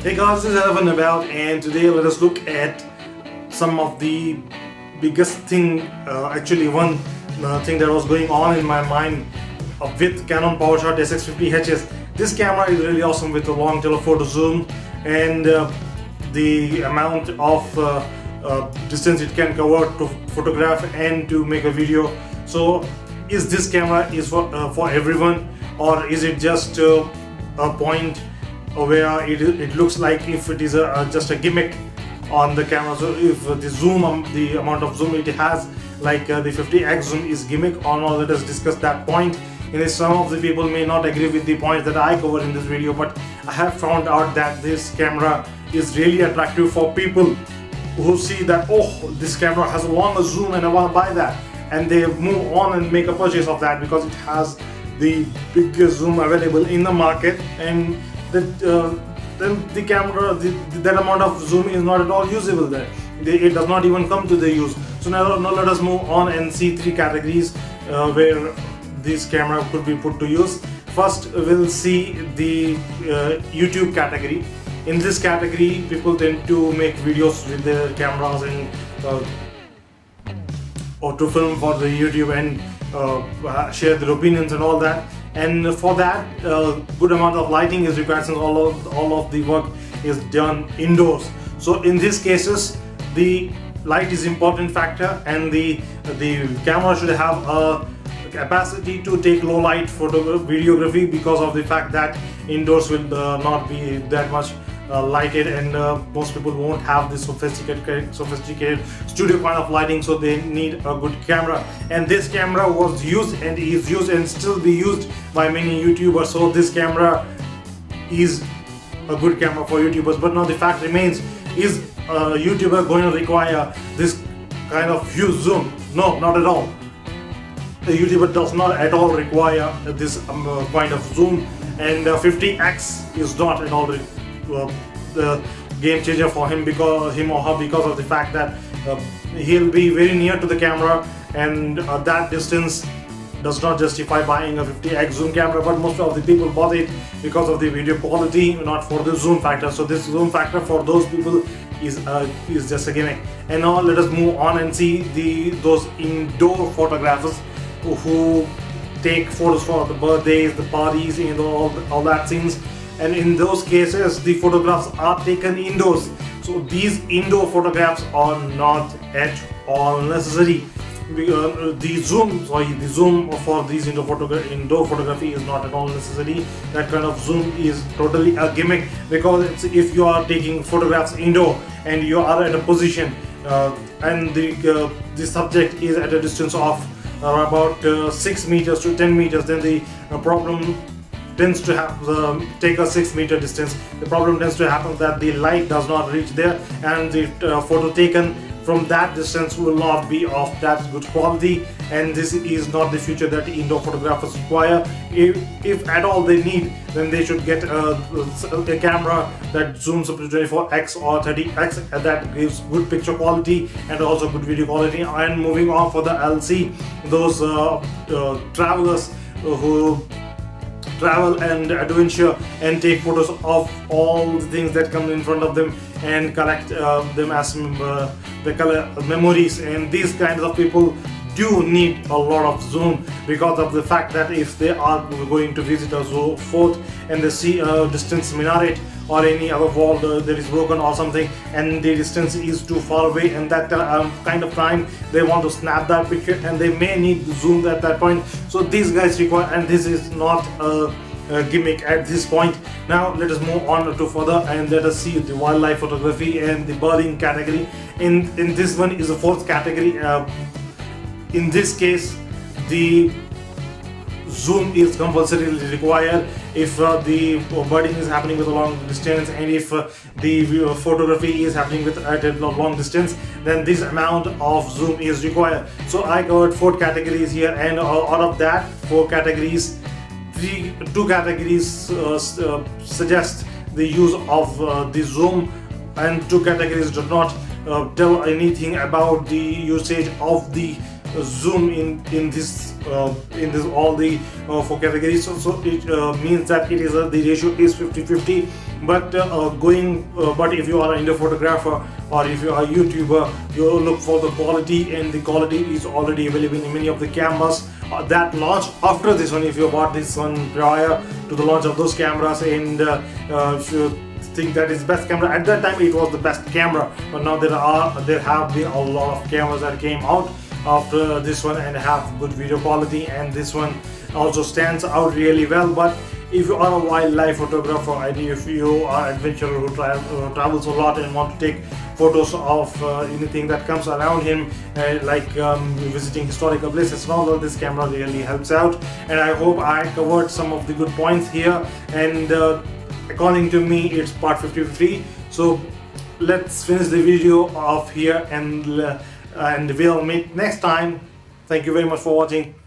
Hey guys, this is Eleven about, and today let us look at some of the biggest thing, actually one thing that was going on in my mind with Canon PowerShot SX50 HS. This camera is really awesome with a long telephoto zoom and the amount of distance it can cover to photograph and to make a video. So is this camera is for everyone, or is it just a point where it looks like if it is just a gimmick on the camera? So if the zoom, the amount of zoom it has, like the 50x zoom is gimmick or not, let us discuss that point. And some of the people may not agree with the points that I cover in this video, but I have found out that this camera is really attractive for people who see that, oh, this camera has a longer zoom and I want to buy that, and they move on and make a purchase of that because it has the biggest zoom available in the market, and then the camera, that amount of zoom is not at all usable there. It does not even come to the use. So now let us move on and see three categories where this camera could be put to use. First, we'll see the YouTube category. In this category, people tend to make videos with their cameras and or to film for the YouTube and share their opinions and all that. And for that, good amount of lighting is required, since all of the work is done indoors. So in these cases, the light is important factor, and the camera should have a capacity to take low light videography, because of the fact that indoors will not be that much lighted, and most people won't have this sophisticated studio kind of lighting, so they need a good camera. And this camera was used and is used and still be used by many YouTubers, so this camera is a good camera for YouTubers. But now the fact remains, is a YouTuber going to require this kind of huge zoom? No, not at all. The YouTuber does not at all require this kind of zoom, and 50x is not at all the game changer for him, because of the fact that he'll be very near to the camera, and that distance does not justify buying a 50x zoom camera. But most of the people bought it because of the video quality, not for the zoom factor. So this zoom factor for those people is just a gimmick. And now let us move on and see those indoor photographers who take photos for the birthdays, the parties, and all that scenes. And in those cases, the photographs are taken indoors. So these indoor photographs are not at all necessary. The zoom for these indoor photography is not at all necessary. That kind of zoom is totally a gimmick, because if you are taking photographs indoor and you are at a position and the subject is at a distance of about 6 meters to 10 meters, then the problem tends to have take a 6 meter distance. The problem tends to happen that the light does not reach there, and the photo taken from that distance will not be of that good quality, and this is not the future that indoor photographers require. If at all they need, then they should get a camera that zooms up to 24x or 30x, and that gives good picture quality and also good video quality. And moving on for the LC, those travelers who travel and adventure and take photos of all the things that come in front of them and collect them as the color memories. And these kinds of people do need a lot of zoom, because of the fact that if they are going to visit a zoo fort and they see a distance minaret or any other wall that is broken or something, and the distance is too far away, and that kind of time they want to snap that picture, and they may need to zoom at that point. So these guys require, and this is not a gimmick at this point. Now let us move on to further, and let us see the wildlife photography and the birding category. In this one is the fourth category. In this case, the zoom is compulsorily required if the birding is happening with a long distance, and if the photography is happening at a long distance, then this amount of zoom is required. So I covered 4 categories here, and out of that 4 categories, 2 categories suggest the use of the zoom, and 2 categories do not tell anything about the usage of the zoom in this all the 4 categories. So it means that it is the ratio is 50-50 but but if you are an indoor photographer or if you are a YouTuber, you look for the quality, and the quality is already available in many of the cameras that launched after this one. If you bought this one prior to the launch of those cameras, and if you think that is best camera, at that time it was the best camera, but now there have been a lot of cameras that came out after this one and have good video quality, and this one also stands out really well. But if you are a wildlife photographer, and if you are an adventurer who travels a lot and want to take photos of anything that comes around him, like visiting historical places and all, this camera really helps out. And I hope I covered some of the good points here, and according to me it's part 53. So let's finish the video off here, and we'll meet next time. Thank you very much for watching.